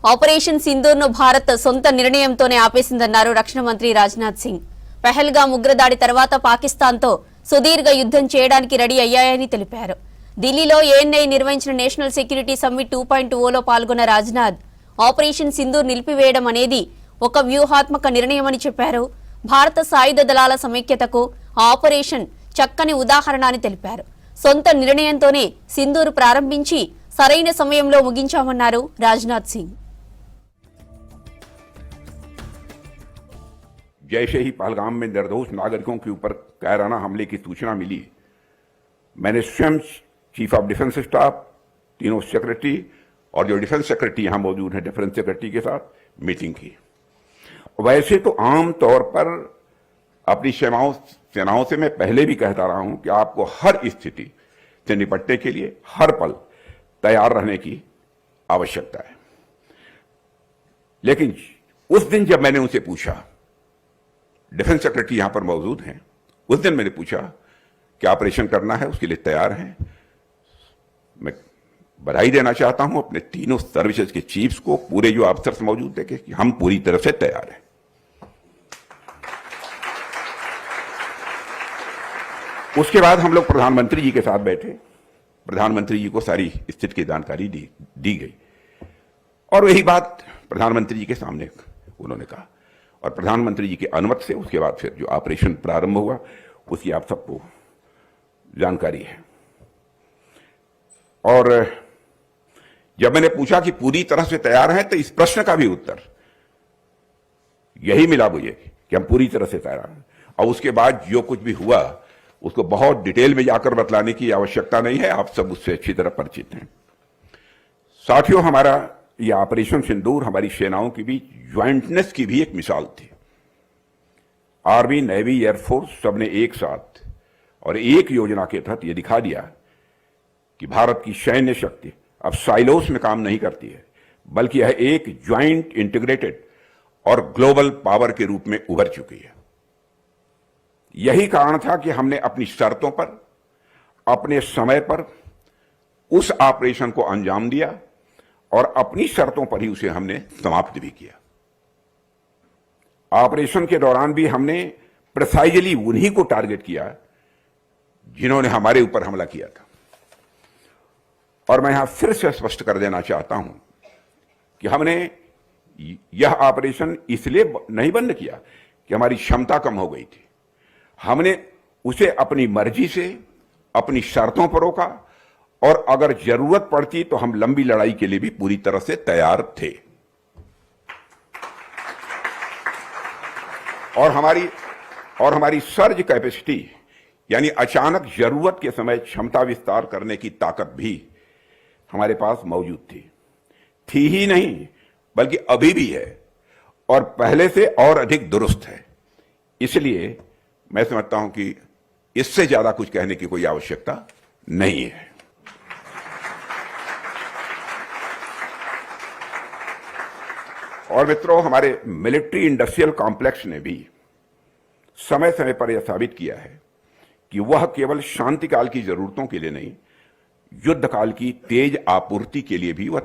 Operation సింధూర్ను Bharat సొంత నిర్ణయంతోనే ఆపేసిందన్నారు రక్షణ మంత్రి రాజ్నాథ్ సింగ్. పహల్గామ్ ఉగ్రదాడి తర్వాత పాకిస్తాన్తో సుదీర్ఘ యుద్ధం చేయడానికి రెడీ అయ్యాయని తెలిపారు. ఢిల్లీలో ఏఎన్ఐ నిర్వహించిన నేషనల్ సెక్యూరిటీ సమ్మిట్ 2.0లో పాల్గొన్న రాజ్నాథ్ ఆపరేషన్ సింధూర్ నిలిపివేయడం అనేది ఒక వ్యూహాత్మక నిర్ణయమని చెప్పారు. భారత సాయుధ దళాల సమైక్యతకు ఆపరేషన్ చక్కని ఉదాహరణ అని తెలిపారు. సొంత నిర్ణయంతోనే సింధూర్ ప్రారంభించి సరైన సమయంలో ముగించామన్నారు రాజ్నాథ్ సింగ్. जैसे ही पहलगाम में निर्दोष नागरिकों के ऊपर कायराना हमले की सूचना मिली, मैंने स्वयं चीफ ऑफ डिफेंस स्टाफ, तीनों सेक्रेटरी और जो डिफेंस सेक्रेटरी यहां मौजूद हैं डिफेंस सेक्रेटरी के साथ मीटिंग की। वैसे तो आम तौर पर अपनी सेनाओं से मैं पहले भी कहता रहा हूं कि आपको हर स्थिति से निपटने के लिए हर पल तैयार रहने की आवश्यकता है। लेकिन उस दिन जब मैंने उनसे पूछा, डिफेंस सेक्रेटरी यहां पर मौजूद हैं, उस दिन मैंने पूछा कि ऑपरेशन करना है, उसके लिए तैयार हैं। मैं बधाई देना चाहता हूं अपने तीनों सर्विसेज के चीफ्स को, पूरे जो अफसर्स मौजूद थे कि हम पूरी तरह से तैयार हैं। उसके बाद हम लोग प्रधानमंत्री जी के साथ बैठे, प्रधानमंत्री जी को सारी स्थिति की जानकारी दी गई और वही बात प्रधानमंत्री जी के सामने उन्होंने कहा और प्रधानमंत्री जी की अनुमति से उसके बाद फिर जो ऑपरेशन प्रारंभ हुआ उसकी आप सबको जानकारी है। और जब मैंने पूछा कि पूरी तरह से तैयार हैं, तो इस प्रश्न का भी उत्तर यही मिला मुझे कि हम पूरी तरह से तैयार हैं। और उसके बाद जो कुछ भी हुआ उसको बहुत डिटेल में जाकर बतलाने की आवश्यकता नहीं है, आप सब उससे अच्छी तरह परिचित हैं। साथियों, हमारा यह ऑपरेशन सिंदूर हमारी सेनाओं के बीच ज्वाइंटनेस की भी एक मिसाल थी। आर्मी, नेवी, एयरफोर्स सबने एक साथ और एक योजना के तहत यह दिखा दिया कि भारत की सैन्य शक्ति अब साइलोस में काम नहीं करती है, बल्कि यह एक ज्वाइंट, इंटीग्रेटेड और ग्लोबल पावर के रूप में उभर चुकी है। यही कारण था कि हमने अपनी शर्तों पर, अपने समय पर उस ऑपरेशन को अंजाम दिया और अपनी शर्तों पर ही उसे हमने समाप्त भी किया। ऑपरेशन के दौरान भी हमने प्रिसाइजली उन्हीं को टारगेट किया जिन्होंने हमारे ऊपर हमला किया था। और मैं यहां फिर से स्पष्ट कर देना चाहता हूं कि हमने यह ऑपरेशन इसलिए नहीं बंद किया कि हमारी क्षमता कम हो गई थी। हमने उसे अपनी मर्जी से, अपनी शर्तों पर रोका और अगर जरूरत पड़ती तो हम लंबी लड़ाई के लिए भी पूरी तरह से तैयार थे। और हमारी सर्ज कैपेसिटी यानी अचानक जरूरत के समय क्षमता विस्तार करने की ताकत भी हमारे पास मौजूद थी ही नहीं, बल्कि अभी भी है और पहले से और अधिक दुरुस्त है। इसलिए मैं समझता हूं कि इससे ज्यादा कुछ कहने की कोई आवश्यकता नहीं है। और मित्रों, हमारे मिलिट्री इंडस्ट्रियल कॉम्प्लेक्स ने भी समय समय पर यह साबित किया है कि वह केवल शांति काल की जरूरतों के लिए नहीं, युद्ध काल की तेज आपूर्ति के लिए भी वह